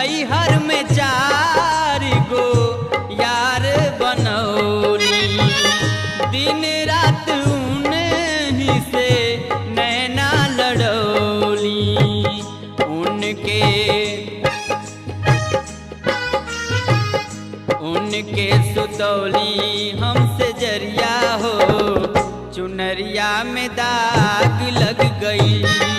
नैहर में 4 गो यार बनौली, दिन रात उन्हीं से नैना लड़ौली। उनके सुतौली हमसे जरिया हो, चुनरिया में दाग लग गई।